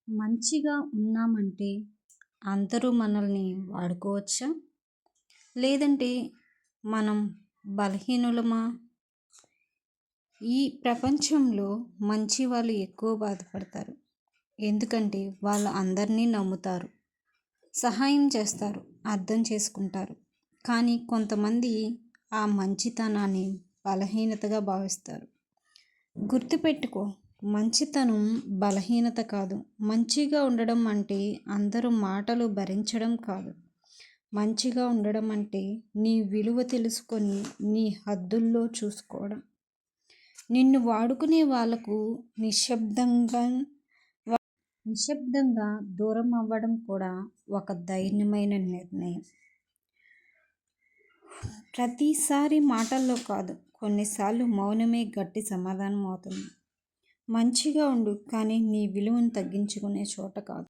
మంచిగా ఉన్నామంటే అందరూ మనల్ని వాడుకోవచ్చా? లేదంటే మనం బలహీనులమా? ఈ ప్రపంచంలో మంచి వాళ్ళు ఎక్కువ బాధపడతారు. ఎందుకంటే వాళ్ళు అందరినీ నమ్ముతారు, సహాయం చేస్తారు, అర్థం చేసుకుంటారు. కానీ కొంతమంది ఆ మంచితనాన్ని బలహీనతగా భావిస్తారు. గుర్తుపెట్టుకో, మంచితనం బలహీనత కాదు. మంచిగా ఉండడం అంటే అందరూ మాటలు భరించడం కాదు. మంచిగా ఉండడం అంటే నీ విలువ తెలుసుకొని నీ హద్దుల్లో చూసుకోవడం. నిన్ను వాడుకునే వాళ్ళకు నిశ్శబ్దంగా నిశ్శబ్దంగా దూరం అవ్వడం కూడా ఒక ధైర్యమైన నిర్ణయం. ప్రతిసారి మాటల్లో కాదు, కొన్నిసార్లు మౌనమే గట్టి సమాధానం అవుతుంది. మంచిగా ఉండు, కానీ నీ విలువను తగ్గించుకునే చోట కాదు.